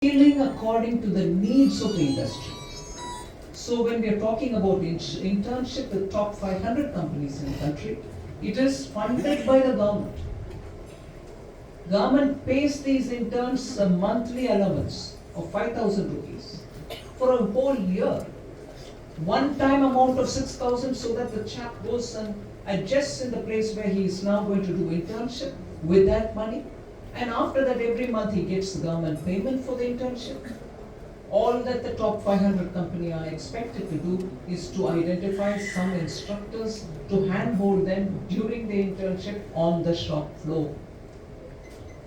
Scaling according to the needs of the industry. So when we are talking about internship with top 500 companies in the country, it is funded by the government. Government pays these interns a monthly allowance of 5,000 rupees for a whole year. One-time amount of 6,000 so that the chap goes and adjusts in the place where he is now going to do internship with that money. And after that, every month he gets the government payment for the internship. All that the top 500 company are expected to do is to identify some instructors to handhold them during the internship on the shop floor.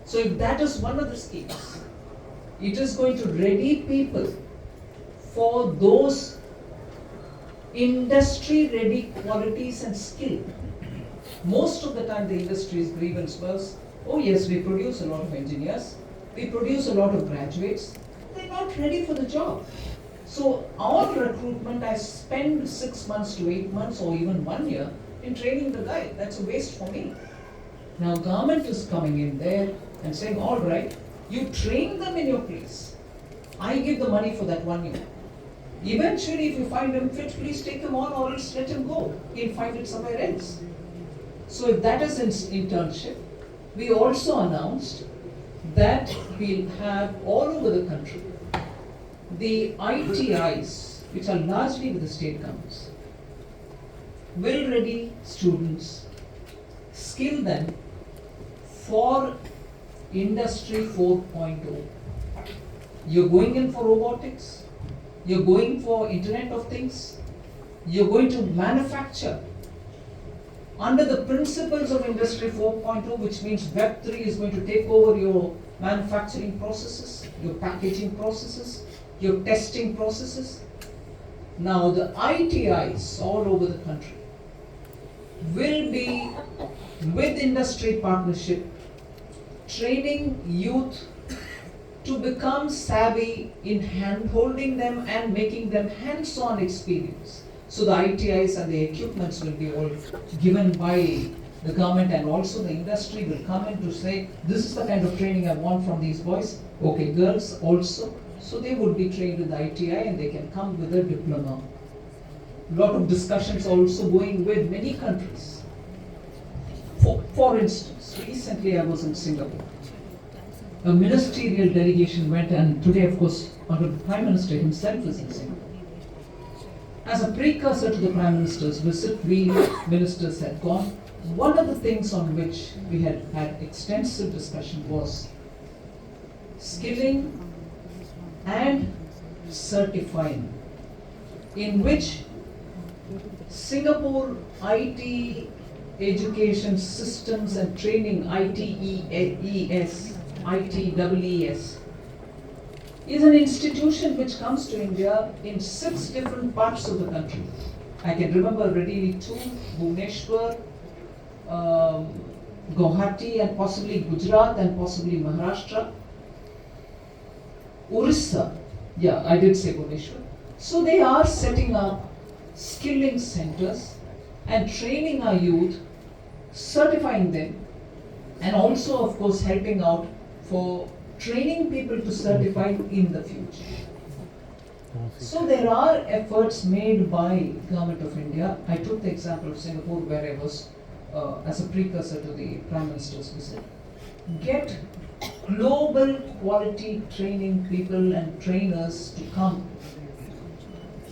So if that is one of the schemes, it is going to ready people for those industry-ready qualities and skill. Most of the time the industry's grievance was, oh yes, we produce a lot of engineers, we produce a lot of graduates, they're not ready for the job. So our recruitment, I spend 6 months to 8 months or even 1 year in training the guy. That's a waste for me. Now government is coming in there and saying, all right, you train them in your place. I give the money for that 1 year. Eventually, if you find him fit, please take him on or else let him go. He'll find it somewhere else. So if that is an internship, we also announced that we'll have all over the country the ITIs, which are largely with the state governments, will ready students, skill them for Industry 4.0. You're going in for robotics, you're going for Internet of Things, you're going to manufacture under the principles of Industry 4.0, which means Web 3 is going to take over your manufacturing processes, your packaging processes, your testing processes. Now the ITIs all over the country will be with industry partnership, training youth to become savvy in hand-holding them and making them hands-on experience. So the ITIs and the equipments will be all given by the government, and also the industry will come in to say, this is the kind of training I want from these boys. Okay, girls also. So they would be trained with the ITI and they can come with a diploma. A lot of discussions also going with many countries. For instance, recently I was in Singapore. A ministerial delegation went, and today of course the Prime Minister himself is in Singapore. As a precursor to the Prime Minister's visit, we ministers had gone. One of the things on which we had had extensive discussion was skilling and certifying, in which Singapore IT education systems and training, ITEES, is an institution which comes to India in 6 different parts of the country. I can remember readily 2, Bhubaneswar, Guwahati, and possibly Gujarat, and possibly Maharashtra, Orissa. Yeah, I did say Bhubaneswar. So they are setting up skilling centers and training our youth, certifying them, and also of course helping out for training people to certify in the future. So there are efforts made by Government of India. I took the example of Singapore where I was as a precursor to the Prime Minister's visit. Get global quality training people and trainers to come.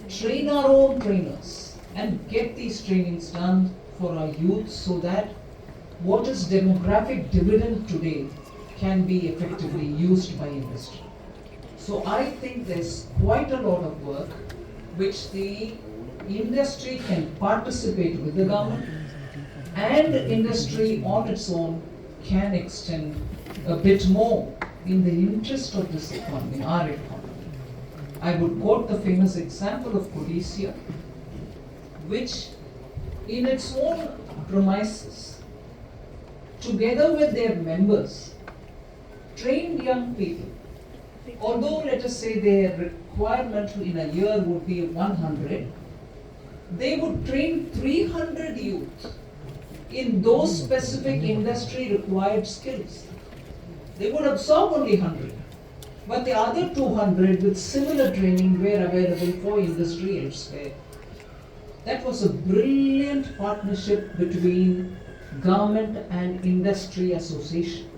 Train our own trainers and get these trainings done for our youth so that what is demographic dividend today can be effectively used by industry. So I think there's quite a lot of work which the industry can participate with the government, and industry on its own can extend a bit more in the interest of this economy, our economy. I would quote the famous example of Rhodesia, which in its own premises, together with their members, trained young people. Although let us say their requirement in a year would be 100, they would train 300 youth in those specific industry required skills. They would absorb only 100. but the other 200 with similar training were available for industry elsewhere. That was a brilliant partnership between government and industry association.